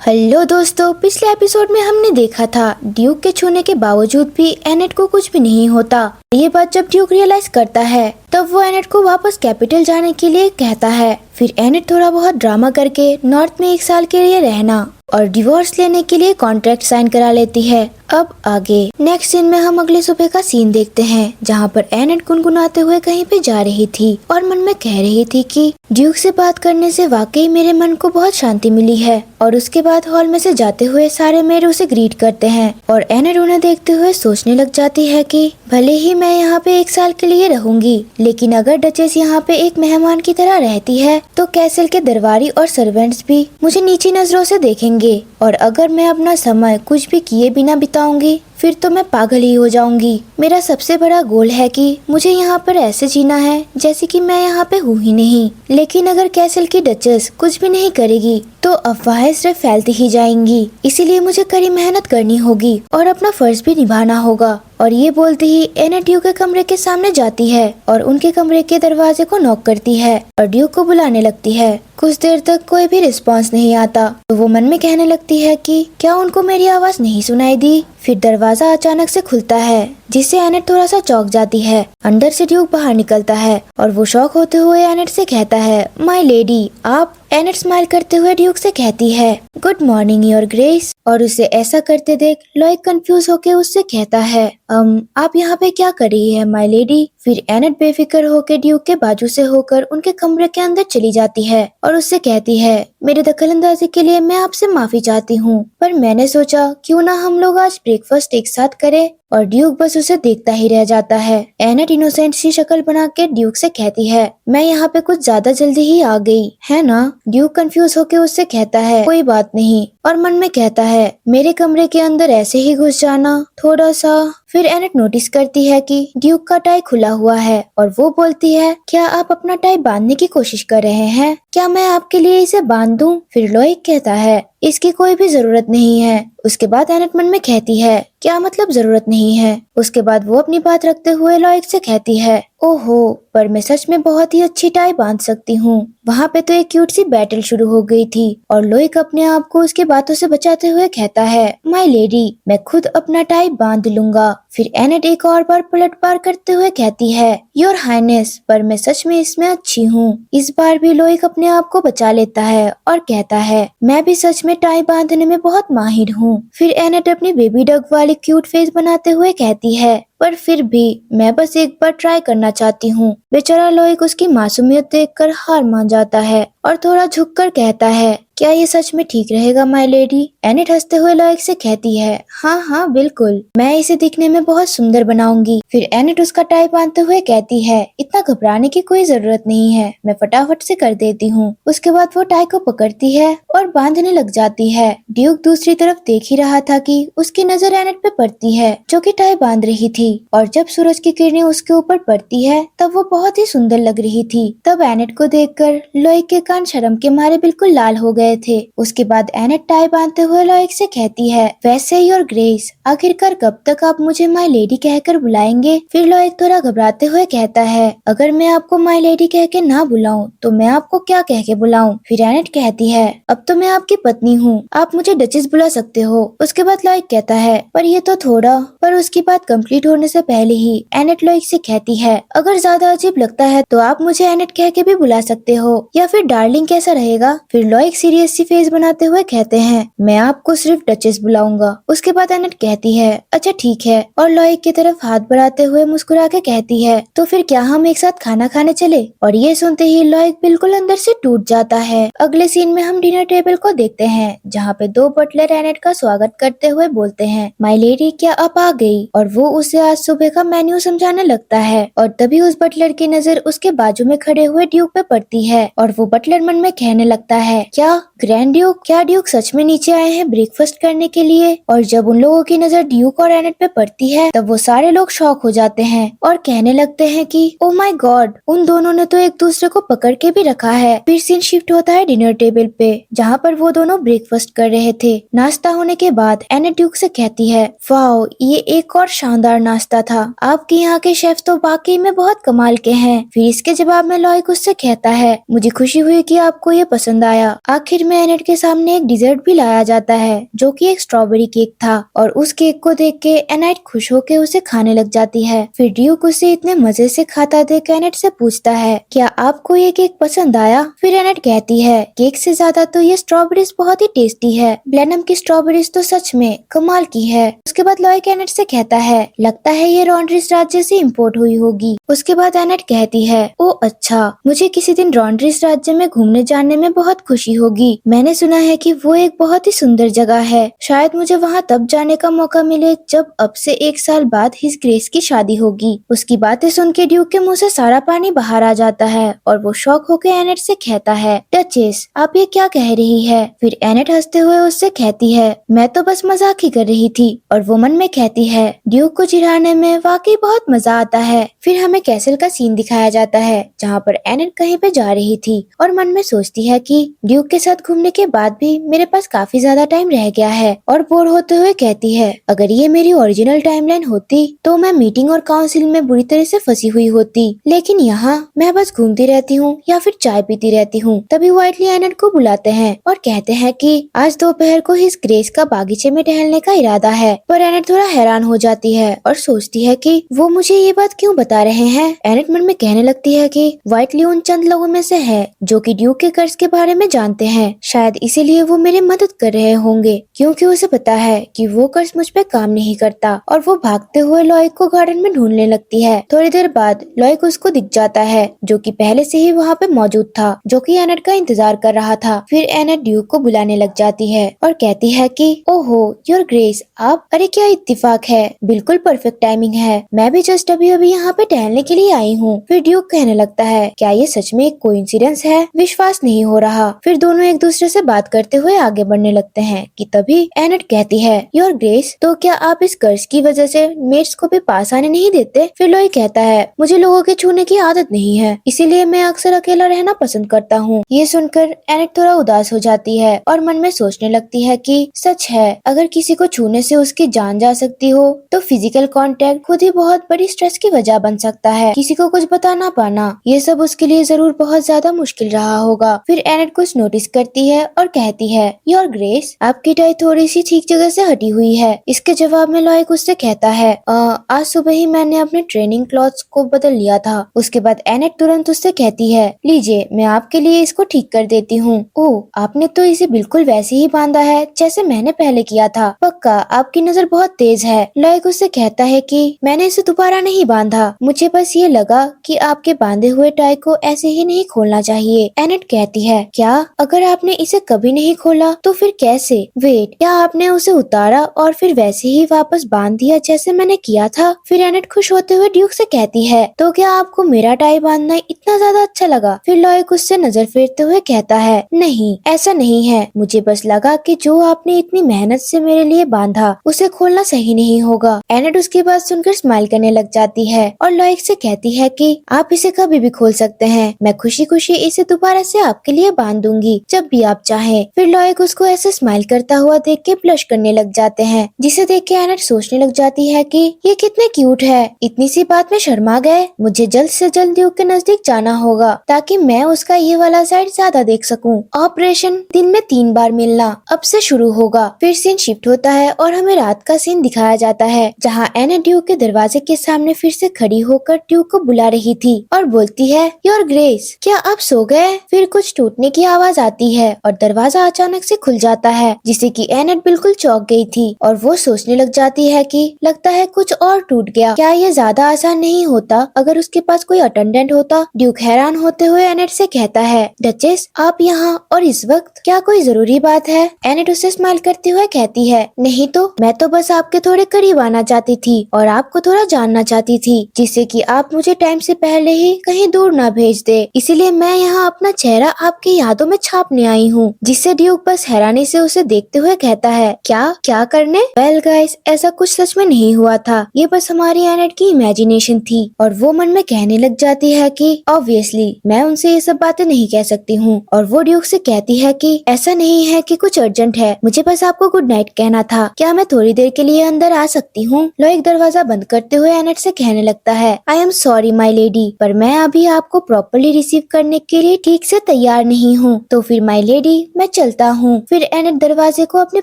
Hello दोस्तों, पिछले episode में हमने देखा था ड्यूक के छूने के बावजूद भी एनेट को कुछ भी नहीं होता। ये बात जब ड्यूक रियलाइज करता है तब वो एनेट को वापस कैपिटल जाने के लिए कहता है। फिर एनेट थोड़ा बहुत ड्रामा करके नॉर्थ में 1 साल के लिए रहना और डिवोर्स लेने के लिए कॉन्ट्रैक्ट साइन करा लेती है। अब आगे नेक्स्ट सीन में हम अगले सुबह का सीन देखते हैं, जहाँ पर एनेट गुनगुनाते हुए कहीं पे जा रही थी और मन में कह रही थी कि ड्यूक से बात करने से वाकई मेरे मन को बहुत शांति मिली है। और उसके बाद हॉल में से जाते हुए सारे मेरे उसे ग्रीट करते हैं और एनेट उन्हें देखते हुए सोचने लग जाती है कि भले ही मैं यहाँ पे 1 साल के लिए रहूंगी, लेकिन अगर डचेस यहाँ पे एक मेहमान की तरह रहती है तो कैसल के दरबारी और सर्वेंट्स भी मुझे नीची नजरों से देखेंगे। और अगर मैं अपना समय कुछ भी किए बिना बिताऊंगी फिर तो मैं पागल ही हो जाऊंगी। मेरा सबसे बड़ा गोल है कि मुझे यहाँ पर ऐसे जीना है जैसे कि मैं यहाँ पे हूँ ही नहीं। लेकिन अगर कैसल की डचेस कुछ भी नहीं करेगी तो अफवाहें सिर्फ फैलती ही जाएंगी, इसीलिए मुझे कड़ी मेहनत करनी होगी और अपना फर्ज भी निभाना होगा। और ये बोलते ही एनेट ड्यूक के कमरे के सामने जाती है और उनके कमरे के दरवाजे को नॉक करती है और ड्यूक को बुलाने लगती है। कुछ देर तक कोई भी रिस्पांस नहीं आता तो वो मन में कहने लगती है कि क्या उनको मेरी आवाज नहीं सुनाई दी। फिर दरवाजा अचानक से खुलता है जिससे एनेट थोड़ा सा चौंक जाती है। अंदर से ड्यूक बाहर निकलता है और वो शॉक होते हुए एनेट से कहता है, माय लेडी आप। एनेट स्माइल करते हुए ड्यूक से कहती है, गुड मॉर्निंग योर ग्रेस। और उसे ऐसा करते देख लॉयक कंफ्यूज होके उससे कहता है, आप यहाँ पे क्या कर रही है माय लेडी। फिर एनेट बेफिक्र होकर ड्यूक के बाजू से होकर उनके कमरे के अंदर चली जाती है और उससे कहती है, मेरे दखलंदाजी के लिए मैं आपसे माफी चाहती हूँ, पर मैंने सोचा क्यों ना हम लोग आज ब्रेकफास्ट एक साथ करें। और ड्यूक बस उसे देखता ही रह जाता है। एनेट इनोसेंट सी शक्ल बना के ड्यूक से कहती है, मैं यहाँ पे कुछ ज्यादा जल्दी ही आ गई है ना। ड्यूक कंफ्यूज होके उससे कहता है, कोई बात नहीं, और मन में कहता है, मेरे कमरे के अंदर ऐसे ही घुस जाना थोड़ा सा। फिर एनेट नोटिस करती है कि ड्यूक का टाई खुला हुआ है और वो बोलती है, क्या आप अपना टाई बांधने की कोशिश कर रहे हैं, क्या मैं आपके लिए इसे बांध दूं। फिर लॉयक कहता है, इसकी कोई भी जरूरत नहीं है। उसके बाद एनेट मन में कहती है, क्या मतलब जरूरत नहीं है। उसके बाद वो अपनी बात रखते हुए लॉयक से कहती है, ओहो, पर मैं सच में बहुत ही अच्छी टाई बांध सकती हूँ। वहाँ पे तो एक क्यूट सी बैटल शुरू हो गई थी और लॉयक अपने आप को उसके बातों से बचाते हुए कहता है, माय लेडी मैं खुद अपना टाई बांध लूंगा। फिर एनेट एक और बार पलट पार करते हुए कहती है, योर हाइनेस, पर मैं सच में इसमें अच्छी हूँ। इस बार भी लॉयक अपने आप को बचा लेता है और कहता है, मैं भी सच में टाई बांधने में बहुत माहिर हूँ। फिर एनेट अपनी बेबी डग वाली क्यूट फेस बनाते हुए कहती है, पर फिर भी मैं बस एक बार ट्राई करना चाहती हूँ। बेचारा लॉयक उसकी मासूमियत देखकर हार मान जाता है और थोड़ा झुककर कहता है, क्या ये सच में ठीक रहेगा माय लेडी। एनेट हंसते हुए लॉयक से कहती है, हाँ हाँ बिल्कुल, मैं इसे दिखने में बहुत सुंदर बनाऊंगी। फिर एनेट उसका टाई बांधते हुए कहती है, इतना घबराने की कोई जरूरत नहीं है, मैं फटाफट से कर देती हूँ। उसके बाद वो टाई को पकड़ती है और बांधने लग जाती है। ड्यूक दूसरी तरफ देख ही रहा था कि उसकी नजर एनेट पे पड़ती है जो कि टाई बांध रही थी, और जब सूरज की किरणें उसके ऊपर पड़ती है तब वो बहुत ही सुंदर लग रही थी। तब एनेट को देखकर लॉयक के कान शर्म के मारे बिल्कुल लाल हो गए थे। उसके बाद एनेट टाई बांधते हुए लॉयक से कहती है, वैसे योर ग्रेस, आखिरकार कब तक आप मुझे माय लेडी कहकर बुलाएंगे। फिर लॉयक थोड़ा घबराते हुए कहता है, अगर मैं आपको माय लेडी कह के ना बुलाऊं तो मैं आपको क्या कह के बुलाऊं। फिर एनेट कहती है, अब तो मैं आपकी पत्नी हूँ, आप मुझे डचेस बुला सकते हो। उसके बाद लॉयक कहता है, पर ये तो थोड़ा। पर उसकी बात कंप्लीट होने से पहले ही एनेट लॉयक से कहती है, अगर ज्यादा अजीब लगता है तो आप मुझे एनेट कह के भी बुला सकते हो, या फिर डार्लिंग कैसा रहेगा। फिर लॉयक सीरियस सी फेस बनाते हुए कहते हैं, मैं आपको सिर्फ डचेस बुलाऊंगा। उसके बाद एनेट कहती है, अच्छा ठीक है, और लॉयक की तरफ हाथ बढ़ाते हुए मुस्कुरा के कहती है, तो फिर क्या हम एक साथ खाना खाने चले। और ये सुनते ही लॉयक बिल्कुल अंदर से टूट जाता है। अगले सीन में हम डिनर टेबल को देखते हैं, जहाँ पे 2 बटलर एनेट का स्वागत करते हुए बोलते हैं, माय लेडी क्या आप आ गई। और वो उसे आज सुबह का मेन्यू समझाने लगता है और तभी उस बटलर की नजर उसके बाजू में खड़े हुए ड्यूक पे पड़ती है और वो बटलर मन में कहने लगता है, क्या ग्रैंड ड्यूक, क्या ड्यूक सच में नीचे आए हैं ब्रेकफास्ट करने के लिए। और जब उन लोगों की नजर ड्यूक और एनेट पे पड़ती है तब वो सारे लोग शॉक हो जाते हैं और कहने लगते हैं कि ओ माय गॉड, उन दोनों ने तो एक दूसरे को पकड़ के भी रखा है। फिर सीन शिफ्ट होता है डिनर टेबल पे, जहाँ पर वो दोनों ब्रेकफास्ट कर रहे थे। नाश्ता होने के बाद एनेट ड्यूक से कहती है, वाओ, ये एक और शानदार नाश्ता था। आपके यहाँ के शेफ तो वाकई में बहुत कमाल के हैं। फिर इसके जवाब में लॉयक उससे कहता है, मुझे खुशी हुई कि आपको ये पसंद आया। आखिर में एनेट के सामने एक डिजर्ट भी लाया जाता है जो कि एक स्ट्रॉबेरी केक था और उस केक को देख के एनेट खुश होकर उसे खाने लग जाती है। फिर ड्यूक उसे इतने मजे से खाता देख एनेट से पूछता है, क्या आपको ये केक पसंद आया? फिर एनेट कहती है, केक से ज्यादा तो ये स्ट्रॉबेरीज बहुत ही टेस्टी है। ब्लेनम की स्ट्रॉबेरीज तो सच में कमाल की है। उसके बाद लॉयक एनेट से कहता है, लगता है ये रॉन्ड्रिस राज्य से इम्पोर्ट हुई होगी। उसके बाद एनेट कहती है, ओ अच्छा, मुझे किसी दिन रॉन्ड्रिस राज्य में घूमने जाने में बहुत खुशी होगी। मैंने सुना है कि वो एक बहुत ही सुंदर जगह है। शायद मुझे वहाँ तब जाने का मौका मिले जब अब से 1 साल बाद हिज ग्रेस की शादी होगी। उसकी बातें सुन के ड्यूक के मुंह से सारा पानी बाहर आ जाता है और वो शॉक होकर एनेट से कहता है, डचेस आप ये क्या कह रही है? फिर एनेट हंसते हुए उससे कहती है, मैं तो बस मजाक ही कर रही थी। और वो मन में कहती है, ड्यूक को चिढ़ाने में वाकई बहुत मजा आता है। फिर हमें कैसल का सीन दिखाया जाता है जहाँ पर एनेट कहीं पे जा रही थी और मन में सोचती है कि ड्यूक के साथ घूमने के बाद भी मेरे पास काफी ज्यादा टाइम रह गया है और बोर होते हुए कहती है, अगर ये मेरी ओरिजिनल टाइमलाइन होती तो मैं मीटिंग और काउंसिल में बुरी तरह से फंसी हुई होती, लेकिन यहाँ मैं बस घूमती रहती हूँ या फिर चाय पीती रहती हूँ। तभी वाइटली एनेट को बुलाते हैं और कहते हैं कि आज दोपहर को हिज ग्रेस का बागीचे में टहलने का इरादा है। पर एनेट थोड़ा हैरान हो जाती है और सोचती है कि वो मुझे ये बात क्यों बता रहे हैं। एनेट मन में कहने लगती है कि वाइटली उन चंद लोगों में से है जो कि ड्यूक के कर्ज के बारे में जानते हैं, शायद इसीलिए वो मेरी मदद कर रहे होंगे, क्योंकि उसे पता है कि वो कर्ज मुझ पे काम नहीं करता। और वो भागते हुए लॉयक को गार्डन में ढूंढने लगती है। थोड़ी देर बाद लॉयक उसको दिख जाता है जो कि पहले से ही वहाँ पे मौजूद था, जो कि एनेट का इंतजार कर रहा था। फिर एनेट ड्यूक को बुलाने लग जाती है और कहती है कि ओहो योर ग्रेस आप, अरे क्या इत्तेफाक है, बिल्कुल परफेक्ट टाइमिंग है। मैं भी जस्ट अभी अभी यहाँ पे टहलने के लिए आई हूँ। फिर ड्यूक कहने लगता है, क्या ये सच में एक कोइंसिडेंस है? विश्वास नहीं हो रहा। फिर दोनों एक दूसरे से बात करते हुए आगे बढ़ने लगते हैं कि तभी एनेट कहती है, योर ग्रेस तो क्या आप इस कर्ज की वजह से मेट्स को भी पास आने नहीं देते? फिर लॉय कहता है, मुझे लोगों के छूने की आदत नहीं है, इसीलिए मैं अक्सर अकेला रहना पसंद करता हूँ। ये सुनकर एनेट थोड़ा उदास हो जाती है और मन में सोचने लगती है कि सच है, अगर किसी को छूने से उसकी जान जा सकती हो तो फिजिकल कांटेक्ट खुद ही बहुत बड़ी स्ट्रेस की वजह बन सकता है। किसी को कुछ बता ना पाना, ये सब उसके लिए जरूर बहुत ज्यादा मुश्किल रहा होगा। फिर एनेट कुछ नोटिस करती है और कहती है, योर ग्रेस आपकी टाई थोड़ी सी ठीक जगह से हटी हुई है। इसके जवाब में लॉयक उससे कहता है, आज सुबह ही मैंने अपने ट्रेनिंग क्लॉथ्स को बदल लिया था। उसके बाद एनेट तुरंत उससे कहती है, लीजिए मैं आपके लिए इसको ठीक कर देती हूँ। ओह आपने तो इसे बिल्कुल वैसे ही बांधा है जैसे मैंने पहले किया था, पक्का आपकी नजर बहुत तेज है। लॉयक उससे कहता है कि मैंने इसे दोबारा नहीं बांधा, मुझे बस ये लगा कि आपके बांधे हुए टाई को ऐसे ही नहीं खोलना चाहिए। एनेट कहती है, क्या अगर आपने इसे कभी नहीं खोला तो फिर कैसे? वेट, क्या आपने उसे उतारा और फिर वैसे ही वापस बांध दिया जैसे मैंने किया था? फिर एनेट खुश होते हुए ड्यूक से कहती है, तो क्या आपको मेरा टाई बांधना इतना ज्यादा अच्छा लगा? फिर लॉयक उससे नजर फेरते हुए कहता है, नहीं ऐसा नहीं है, मुझे बस लगा कि जो आपने इतनी मेहनत से मेरे लिए बांधा उसे खोलना सही नहीं होगा। एनेट उसकी बात सुनकर स्माइल करने लग जाती है और लॉयक से कहती है कि आप इसे कभी भी खोल सकते हैं, मैं खुशी खुशी इसे दोबारा से आपके लिए बांध दूंगी जब भी आप चाहें। फिर लॉयक उसको ऐसे स्माइल करता हुआ देख के ब्लश करने लग जाते हैं, जिसे देख के एनेट सोचने लग जाती है कि ये कितने क्यूट है, इतनी सी बात में शर्मा गए। मुझे जल्द से जल्द ड्यूक के नजदीक जाना होगा ताकि मैं उसका ये वाला साइड ज्यादा देख सकूं। ऑपरेशन दिन में 3 बार मिलना अब से शुरू होगा। फिर सीन शिफ्ट होता है और हमें रात का सीन दिखाया जाता है जहाँ एनेट ड्यूक के दरवाजे के सामने फिर से खड़ी होकर ड्यूक को बुला रही थी और बोलती है, योर ग्रेस क्या आप सो गए? फिर कुछ टूटने की आवाज आती है और दरवाजा अचानक से खुल जाता है, जिसे कि एनेट बिल्कुल चौंक गई थी और वो सोचने लग जाती है कि लगता है कुछ और टूट गया। क्या ये ज्यादा आसान नहीं होता अगर उसके पास कोई अटेंडेंट होता? ड्यूक हैरान होते हुए एनेट से कहता है, डचेस आप यहाँ और इस वक्त, क्या कोई जरूरी बात है? एनेट उसे स्माइल करते हुए कहती है, नहीं तो मैं तो बस आपके थोड़े करीब आना चाहती थी और आपको थोड़ा जानना चाहती थी, जिससे कि आप मुझे टाइम से पहले ही कहीं दूर ना भेज दे। इसीलिए मैं यहाँ अपना चेहरा आपकी यादों में छापने आई हूँ। जिससे ड्यूक बस हैरानी से उसे देखते हुए कहता है, क्या क्या करने? वेल गाइस ऐसा कुछ सच में नहीं हुआ था, ये बस हमारी एनेट की इमेजिनेशन थी। और वो मन में कहने लग जाती है कि ऑब्वियसली मैं उनसे ये सब बातें नहीं कह सकती हूँ। और वो ड्यूक से कहती है कि ऐसा नहीं है कि कुछ अर्जेंट है, मुझे बस आपको गुड नाइट कहना था, क्या मैं थोड़ी देर के लिए अंदर आ सकती हूँ? लॉयक दरवाजा बंद करते हुए एनेट से कहने लगता है, I am sorry my lady, पर मैं अभी आपको प्रॉपरली रिसीव करने के लिए ठीक से तैयार नहीं हूँ, तो फिर माई लेडी मैं चलता हूँ। फिर एनेट दरवाजे को अपने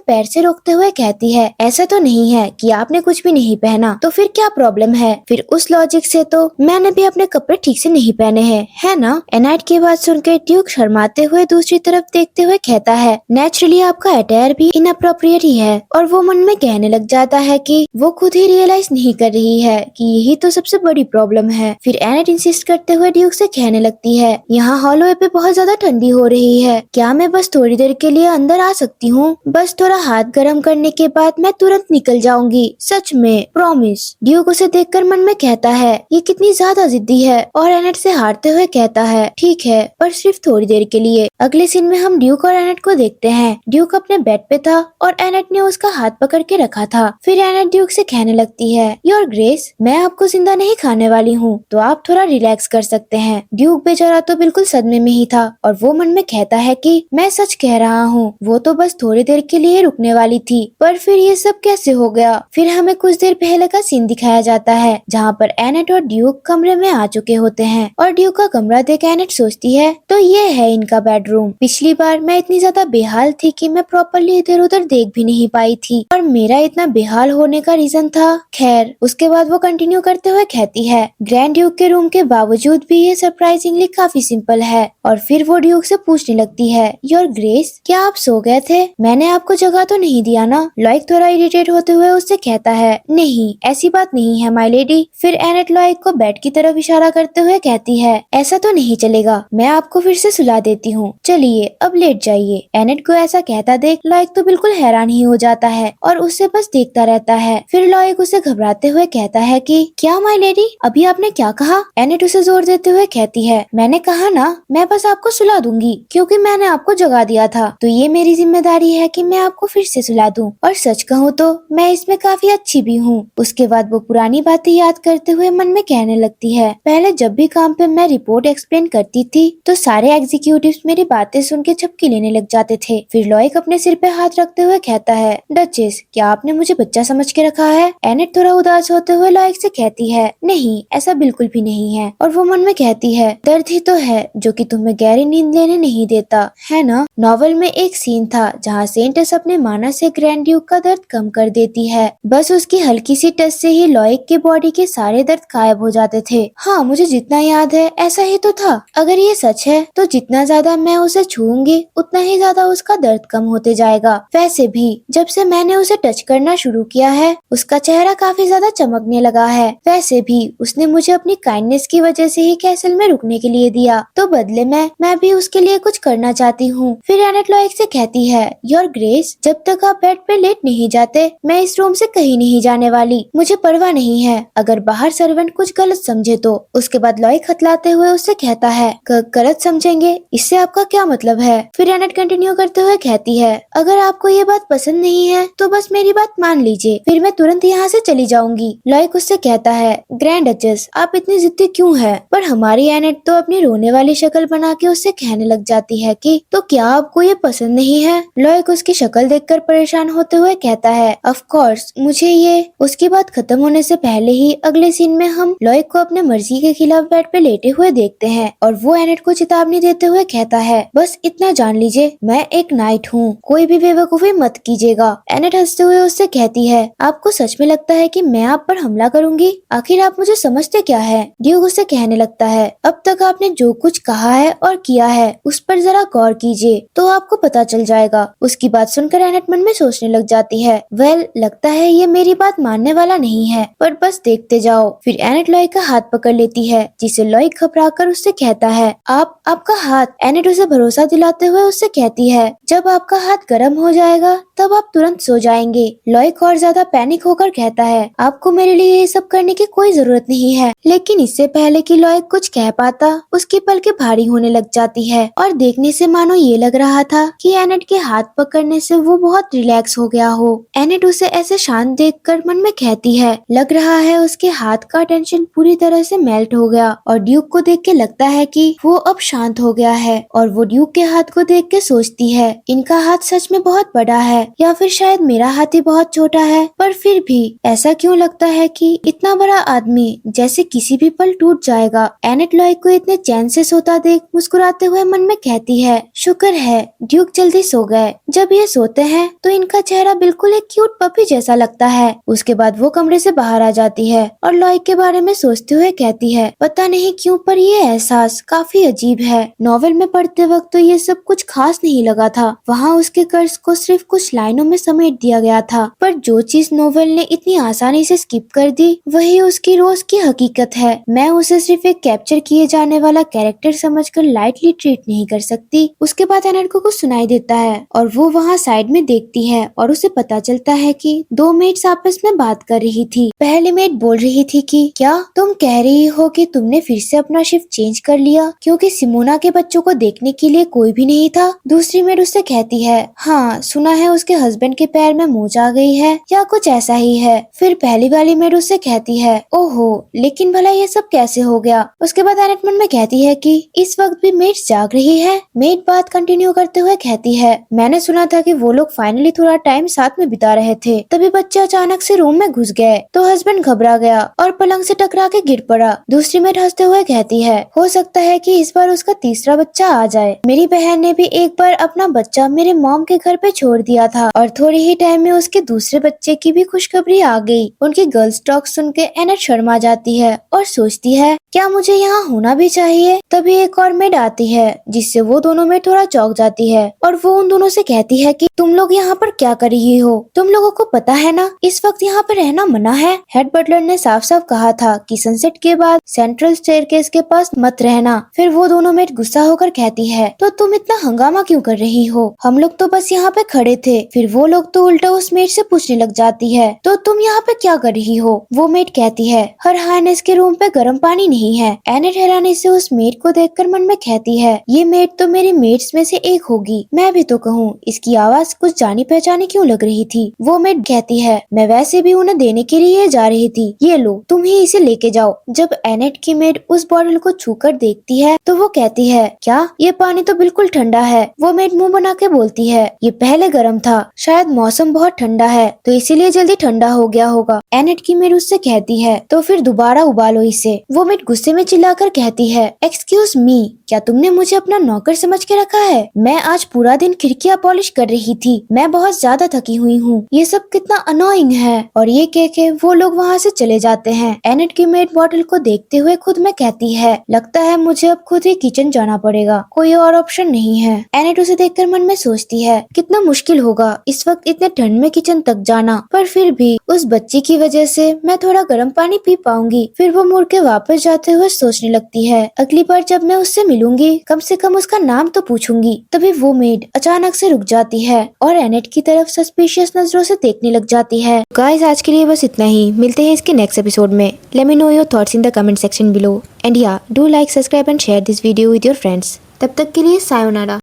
पैर से रोकते हुए कहती है, ऐसा तो नहीं है कि आपने कुछ भी नहीं पहना, तो फिर क्या प्रॉब्लम है? फिर उस लॉजिक से तो मैंने भी अपने कपड़े ठीक से नहीं पहने हैं, है ना? एनेट की बात सुनकर ड्यूक शर्माते हुए दूसरी तरफ देखते हुए कहता है, नेचुरली आपका अटायर भी इनअप्रोप्रिएट ही है। और वो मन में कहने लग जाता है कि वो खुद ही रियलाइज नहीं कर रही है कि यही तो सबसे बड़ी प्रॉब्लम है। फिर एनेट इंसिस्ट करते हुए ड्यूक से कहने लगती है, यहाँ हॉलवे पे बहुत ज्यादा ठंडी हो रही है, क्या मैं बस थोड़ी देर के लिए अंदर आ सकती हूँ? बस थोड़ा हाथ गर्म करने के बाद मैं तुरंत निकल जाऊंगी, सच में, प्रॉमिस। ड्यूक उसे देखकर मन में कहता है, ये कितनी ज्यादा जिद्दी है, और एनेट से हारते हुए कहता है, ठीक है, पर सिर्फ थोड़ी देर के लिए। अगले सीन में हम ड्यूक और एनेट को देखते हैं। ड्यूक अपने बेड पे था और एनेट ने उसका हाथ पकड़ के रखा था। फिर एनेट ड्यूक से कहने लगती है, योर ग्रेस, मैं आपको जिंदा नहीं खाने वाली हूँ, तो आप थोड़ा रिलैक्स कर सकते हैं। ड्यूक बेचारा तो बिल्कुल सदमे में ही था और वो मन में कहता है कि मैं सच कह रहा हूँ, वो तो बस थोड़ी देर के लिए रुकने वाली थी, पर फिर ये सब कैसे हो गया? फिर हमें कुछ देर पहले का सीन दिखाया जाता है जहाँ पर एनेट और ड्यूक कमरे में आ चुके होते हैं और ड्यूक का कमरा देख एनेट सोचती है, तो ये है इनका बेडरूम। पिछली बार मैं इतनी ज्यादा बेहाल थी कि मैं प्रॉपरली इधर उधर देख भी नहीं पाई थी और मेरा इतना बेहाल होने का रीजन था। खैर, उसके बाद वो कंटिन्यू करते हुए कहती है, ग्रैंड ड्यूक के रूम के बावजूद भी ये सरप्राइजिंगली काफी सिंपल है। और फिर वो ड्यूक से पूछने लगती है, योर ग्रेस, क्या आप सो गए थे? मैंने आपको जगह तो नहीं दिया ना? लॉइक थोड़ा इरिटेट होते हुए उससे कहता है, नहीं, ऐसी बात नहीं है माय लेडी। फिर एनेट लॉइक को बेड की तरफ इशारा करते हुए कहती है, ऐसा तो नहीं चलेगा, मैं आपको फिर से सुला देती हूँ, चलिए अब लेट जाइए। एनेट को ऐसा कहता देख लॉइक तो बिल्कुल हैरान ही हो जाता है और उससे बस देखता रहता है। फिर लॉइक उसे घबराते हुए कहता है कि क्या माय लेडी, अभी आपने क्या कहा? एनेट उसे जोर देते हुए कहती है, मैंने कहा ना, मैं बस आपको सुला दूंगी, क्योंकि मैंने आपको जगा दिया था, तो ये मेरी जिम्मेदारी है कि मैं आपको फिर से सुला दूं। और सच कहूँ तो मैं इसमें काफी अच्छी भी हूँ। उसके बाद वो पुरानी बातें याद करते हुए मन में कहने लगती है, पहले जब भी काम पे मैं रिपोर्ट एक्सप्लेन करती थी तो सारे एग्जीक्यूटिव्स मेरी बातें सुन के झपकी लेने लग जाते थे। फिर लॉइक अपने सिर पे हाथ रखते हुए कहता है, डचेस, क्या आपने मुझे बच्चा समझ के रखा है? एनेट थोड़ा उदास होते हुए लॉइक से कहती है, नहीं, ऐसा बिल्कुल भी नहीं है। और वो मन में कहती है, दर्द ही तो है जो कि तुम्हें गहरी नींद लेने नहीं देता, है ना? नॉवेल में एक सीन था जहाँ सेंटस अपने माना से ग्रैंड ड्यूक का दर्द कम कर देती है। बस उसकी हल्की सी टच से ही लॉइक के बॉडी के सारे दर्द गायब हो जाते थे। हाँ, मुझे जितना याद है ऐसा ही तो था। अगर ये सच है तो जितना ज्यादा मैं उसे छूऊंगी उतना ही ज्यादा उसका दर्द कम होते जाएगा। वैसे भी जब से मैंने उसे टच करना शुरू किया है उसका चेहरा काफी ज्यादा चमकने लगा है। वैसे भी उसने मुझे अपनी काइंडनेस की वजह से ही कैसल में रुकने के लिए दिया, तो बदले में मैं भी उसके लिए कुछ करना चाहती हूँ। फिर एनेट लॉइक से कहती है, योर ग्रेस, जब तक आप बेड पे लेट नहीं जाते मैं इस रूम से कहीं नहीं जाने वाली। मुझे परवाह नहीं है अगर बाहर सर्वेंट कुछ गलत समझे तो। उसके बाद लॉइक हथलाते हुए उससे कहता है, गलत समझेंगे, इससे आपका क्या मतलब है? फिर एनेट कंटिन्यू करते हुए कहती है, अगर आपको ये बात पसंद नहीं है तो बस मेरी बात मान लीजिए, फिर मैं तुरंत यहाँ से चली जाऊंगी। लॉइक उससे कहता है, ग्रैंड डचेस, आप इतनी जिद्दी क्यों है? पर हमारी एनेट तो अपनी रोने वाली शक्ल बना के उससे कहने लग जाती है कि तो क्या आपको ये पसंद नहीं है? लॉइक उसकी शक्ल देखकर परेशान होते हुए कहता है, ऑफ कोर्स मुझे ये। उसकी बात खत्म होने से पहले ही अगले सीन में हम लॉइक को अपने मर्जी के खिलाफ बेड पे लेटे हुए देखते हैं और वो एनेट को चेतावनी देते हुए कहता है, बस इतना जान लीजिए, मैं एक नाइट हूँ, कोई भी बेवकूफी मत कीजिएगा। एनेट हंसते हुए उससे कहती है, आपको सच में लगता है कि मैं आप पर हमला करूंगी? आखिर आप मुझे समझते क्या है? ड्यूक उससे कहने लगता है, अब तक आपने जो कुछ कहा है और किया है उस पर जरा गौर कीजिए तो आपको पता चल जाएगा। उसकी बात सुनकर एनेट मन में सोचने लग जाती है, वेल, लगता है ये मेरी बात मानने वाला नहीं है, पर बस देखते जाओ। फिर एनेट लॉइक का हाथ पकड़ लेती है जिसे लॉइक घबराकर उससे कहता है, आपका हाथ। एनेट उसे भरोसा दिलाते हुए उससे कहती है, जब आपका हाथ गर्म हो जाएगा तब आप तुरंत सो जाएंगे। लॉइक और ज्यादा पैनिक होकर कहता है, आपको मेरे लिए ये सब करने की कोई जरूरत नहीं है। लेकिन इससे पहले कि लॉइक कुछ कह पाता उसकी पलकें भारी होने लग जाती है और देखने से मानो ये लग रहा था कि एनेट के हाथ पकड़ने से वो बहुत रिलैक्स हो गया हो। एनेट उसे ऐसे शांत देखकर मन में कहती है, लग रहा है उसके हाथ का टेंशन पूरी तरह से मेल्ट हो गया। और ड्यूक को देख के लगता है कि वो अब शांत हो गया है और वो ड्यूक के हाथ को देख के सोचती है, इनका हाथ सच में बहुत बड़ा है या फिर शायद मेरा हाथ ही बहुत छोटा है। पर फिर भी ऐसा क्यों लगता है कि इतना बड़ा आदमी जैसे किसी भी पल टूट जाएगा। एनेट लॉयक को इतने चैन से सोता देख मुस्कुराते हुए मन में कहती है, शुक्र है ड्यूक जल्दी सो गए। जब ये सोते हैं तो इनका चेहरा बिल्कुल एक क्यूट पपी जैसा लगता है। उसके बाद वो कमरे से बाहर आ जाती है और लॉयक के बारे में सोचते हुए कहती है, पता नहीं क्यों पर ये एहसास काफी अजीब है। नॉवेल में पढ़ते वक्त तो ये सब कुछ खास नहीं लगा था, वहाँ उसके कर्ज को सिर्फ कुछ लाइनों में समेट दिया गया था, पर जो चीज नॉवेल ने इतनी आसानी से स्किप कर दी वही उसकी रोज की हकीकत है। मैं उसे सिर्फ एक कैप्चर किए जाने वाला कैरेक्टर समझकर लाइटली ट्रीट नहीं कर सकती। उसके बाद एनेट को कुछ सुनाई देता है और वो वहाँ साइड में देखती है और उसे पता चलता है कि दो मेट्स आपस में बात कर रही थी। पहली मेट बोल रही थी कि क्या तुम कह रही हो कि तुमने फिर से अपना शिफ्ट चेंज कर लिया क्योंकि सिमोना के बच्चों को देखने के लिए कोई भी नहीं था। दूसरी मेट उससे कहती है, हाँ सुना है उसके हस्बैंड के पैर में मोच आ गई है या कुछ ऐसा ही है। फिर पहली वाली मेट उससे कहती है, ओहो लेकिन भला ये सब कैसे हो गया। उसके बाद एनेट मन में कहती है कि इस वक्त भी मेट जाग रही है। मेट बात कंटिन्यू करते हुए कहती है, मैंने सुना था कि वो लोग फाइनली थोड़ा टाइम साथ में बिता रहे थे, तभी बच्चे अचानक से रूम में घुस गए तो हस्बैंड घबरा गया और पलंग से टकरा के गिर पड़ा। दूसरी मेट हंसते हुए कहती है, हो सकता है कि इस बार उसका तीसरा बच्चा आ जाए। मेरी बहन ने भी एक बार अपना बच्चा मेरे मॉम के घर पे छोड़ दिया था और थोड़े ही टाइम में उसके दूसरे बच्चे की भी खुशखबरी आ गई। उनकी गर्ल्स टॉक सुन के एनेट शर्मा जाती है और सोचती है, क्या मुझे यहाँ होना भी चाहिए। तभी एक और मेड आती है जिससे वो दोनों में थोड़ा चौंक जाती है और वो उन दोनों से कहती है कि तुम लोग यहाँ पर क्या कर रही हो। तुम लोगों को पता है ना इस वक्त यहाँ पर रहना मना है। हेड बटलर ने साफ साफ कहा था कि सनसेट के बाद सेंट्रल स्टेयरकेस के पास मत रहना। फिर वो दोनों मेट गुस्सा होकर कहती है, तो तुम इतना हंगामा क्यों कर रही हो, हम लोग तो बस यहाँ पे खड़े थे। फिर वो लोग तो उल्टा उस मेट से पूछने लग जाती है, तो तुम यहाँ पे क्या कर रही हो। वो मेट कहती है, हर हाइनेस के रूम पे गर्म पानी नहीं है। एनेट हैरानी से उस मेट को देखकर मन में कहती है, ये मेट तो मेरी मेट्स में से एक होगी। मैं भी तो कहूँ इसकी आवाज कुछ जानी पहचानी क्यों लग रही थी। वो मेट कहती है, मैं वैसे भी उन्हें देने के लिए जा रही थी, ये लो तुम ही इसे लेके जाओ। जब एनेट की मेट उस बॉटल को छूकर देखती है तो वो कहती है, क्या ये पानी तो बिल्कुल ठंडा है। वो मेट मुंह बना के बोलती है, ये पहले गर्म था, शायद मौसम बहुत ठंडा है तो इसीलिए जल्दी ठंडा हो गया होगा। एनेट की मेट उससे कहती है, तो फिर दोबारा उबालो इसे। वो मेट गुस्से में चिल्लाकर कहती है, एक्सक्यूज मी, क्या तुमने मुझे अपना नौकर समझ के रखा है। मैं आज पूरा दिन खिड़कियां पॉलिश कर रही थी, मैं बहुत ज्यादा थकी हुई हूँ, ये सब कितना अनोइंग है। और ये कह के वो लोग वहाँ से चले जाते हैं। एनेट की मेट बॉटल को देखते हुए खुद में कहती है, लगता है मुझे अब खुद ही किचन जाना पड़ेगा, कोई और ऑप्शन नहीं है। एनेट उसे देखकर मन में सोचती है, कितना मुश्किल होगा इस वक्त इतने ठंड में किचन तक जाना, पर फिर भी उस बच्ची की वजह से मैं थोड़ा गर्म पानी पी पाऊंगी। फिर वो मुड़ के वापस जाते हुए सोचने लगती है, अगली बार जब मैं उससे मिलूंगी कम से कम उसका नाम तो पूछूंगी। तभी वो मेड अचानक से रुक जाती है और एनेट की तरफ सस्पिशियस नजरों से देखने लग जाती है। गाइस आज के लिए बस इतना ही, मिलते हैं इसके नेक्स्ट एपिसोड में। Let me know your thoughts in the comment section below and या do like, subscribe and share this video with your friends. तब तक के लिए सायोनारा।